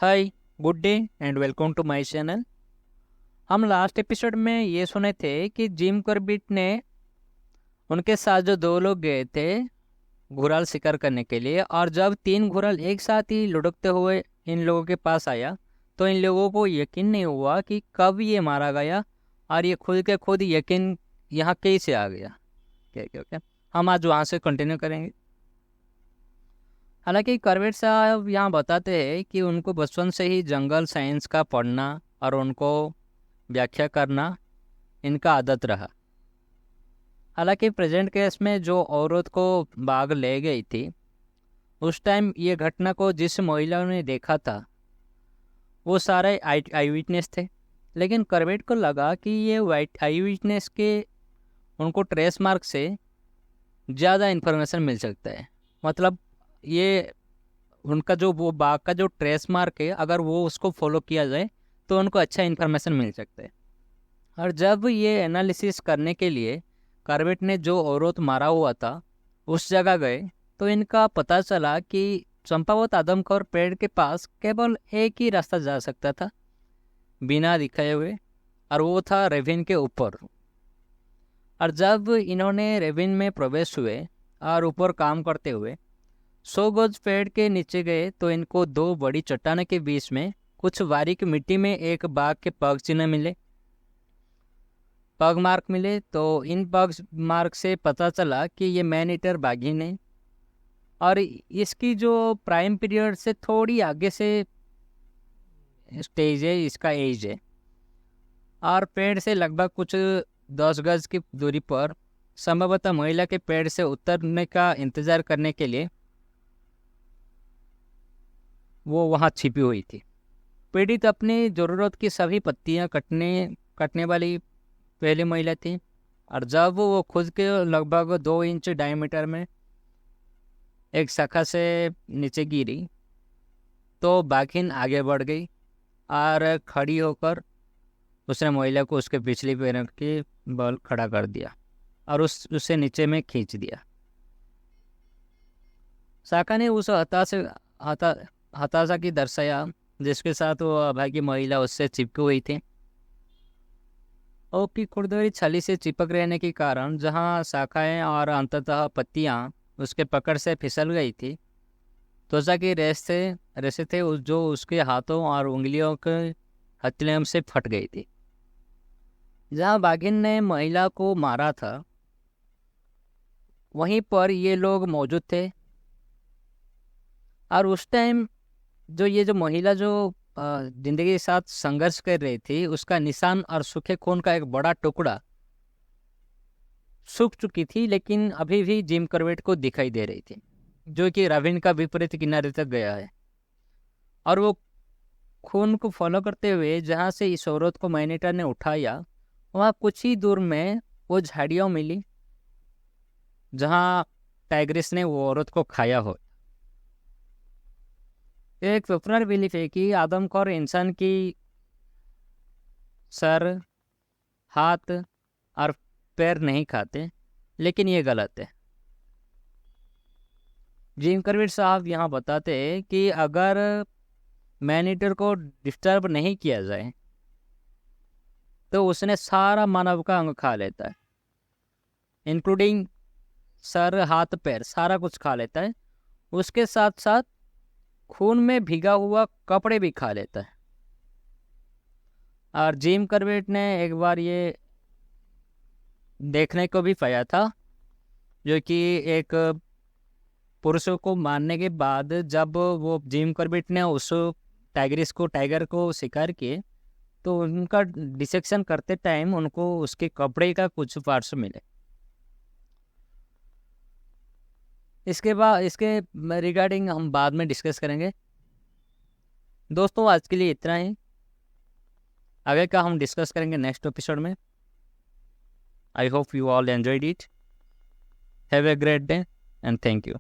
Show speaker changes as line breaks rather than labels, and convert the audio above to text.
Hi, good day and welcome to my channel. हम last episode में ये सुने थे कि जिम कॉर्बेट ने उनके साथ जो दो लोग गए थे घुराल शिकार करने के लिए, और जब तीन घुराल एक साथ ही लुढ़कते हुए इन लोगों के पास आया तो इन लोगों को यकीन नहीं हुआ कि कब ये मारा गया और ये खुद के खुद यकीन यहाँ कैसे आ गया। क्या क्या क्या हम आज वहाँ से कंटिन्यू करेंगे। हालांकि करवेट साहब यहाँ बताते हैं कि उनको बचपन से ही जंगल साइंस का पढ़ना और उनको व्याख्या करना इनका आदत रहा। हालांकि प्रेजेंट केस में जो औरत को बाघ ले गई थी, उस टाइम ये घटना को जिस महिला ने देखा था वो सारे आई विटनेस थे। लेकिन करवेट को लगा कि ये वाइट आई विटनेस के उनको ट्रेस मार्क से ज़्यादा इन्फॉर्मेशन मिल सकता है। मतलब ये उनका जो वो बाघ का जो ट्रेस मार्क है, अगर वो उसको फॉलो किया जाए तो उनको अच्छा इन्फॉर्मेशन मिल सकता है। और जब ये एनालिसिस करने के लिए कार्बेट ने जो औरत मारा हुआ था उस जगह गए तो इनका पता चला कि चंपावत आदमखोर पेड़ के पास केवल एक ही रास्ता जा सकता था बिना दिखाए हुए, और वो था रेविन के ऊपर। और जब इन्होंने रेविन में प्रवेश हुए और ऊपर काम करते हुए 100 गज पेड़ के नीचे गए तो इनको दो बड़ी चट्टानों के बीच में कुछ बारीक मिट्टी में एक बाघ के पग चिन्ह मिले, पग मार्क मिले। तो इन पग मार्क से पता चला कि ये मैन ईटर बाघिन है और इसकी जो प्राइम पीरियड से थोड़ी आगे से स्टेज है, इसका एज है। और पेड़ से लगभग कुछ 10 गज की दूरी पर संभवतः महिला के पेड़ से उतरने का इंतजार करने के लिए वो वहाँ छिपी हुई थी। पीड़ित अपनी ज़रूरत की सभी पत्तियाँ कटने वाली पहली महिला थी। और जब वो खुद के लगभग 2 इंच डायमीटर में एक शाखा से नीचे गिरी तो बाघिन आगे बढ़ गई और खड़ी होकर उसने महिला को उसके पिछली पैरों के बल खड़ा कर दिया और उसे नीचे में खींच दिया। शाखा ने उस हताशा की दर्शाया जिसके साथ वो अभागी महिला उससे चिपकी हुई थी। ओक की खुरदरी छली से चिपक रहने के कारण जहाँ शाखाएं और अंततः पत्तियां उसके पकड़ से फिसल गई थी, त्वचा की रेशे थे जो उसके हाथों और उंगलियों के हथेलियों से फट गई थी। जहाँ बाघिन ने महिला को मारा था वहीं पर ये लोग मौजूद थे। और उस टाइम जो महिला जो जिंदगी के साथ संघर्ष कर रही थी, उसका निशान और सूखे खून का एक बड़ा टुकड़ा सूख चुकी थी, लेकिन अभी भी जिम कॉर्बेट को दिखाई दे रही थी, जो कि रविन का विपरीत किनारे तक गया है। और वो खून को फॉलो करते हुए जहाँ से इस औरत को मैनेटर ने उठाया वहाँ कुछ ही दूर में वो झाड़ियाँ मिली जहाँ टाइग्रिस ने वो औरत को खाया हो। एक पॉपुलर बिलीफ है कि आदमखोर इंसान की सर, हाथ और पैर नहीं खाते, लेकिन ये गलत है। जिम कॉर्बेट साहब यहाँ बताते हैं कि अगर मैन ईटर को डिस्टर्ब नहीं किया जाए तो उसने सारा मानव का अंग खा लेता है, इंक्लूडिंग सर, हाथ, पैर, सारा कुछ खा लेता है। उसके साथ साथ खून में भीगा हुआ कपड़े भी खा लेता है। और जिम कॉर्बेट ने एक बार ये देखने को भी पाया था, जो कि एक पुरुषों को मारने के बाद जब वो जिम कॉर्बेट ने उस टाइगर को शिकार किए तो उनका डिसेक्शन करते टाइम उनको उसके कपड़े का कुछ पार्ट्स मिले। इसके रिगार्डिंग हम बाद में डिस्कस करेंगे। दोस्तों, आज के लिए इतना ही, आगे का हम डिस्कस करेंगे नेक्स्ट एपिसोड में। I hope you all enjoyed it. Have a great day and thank you.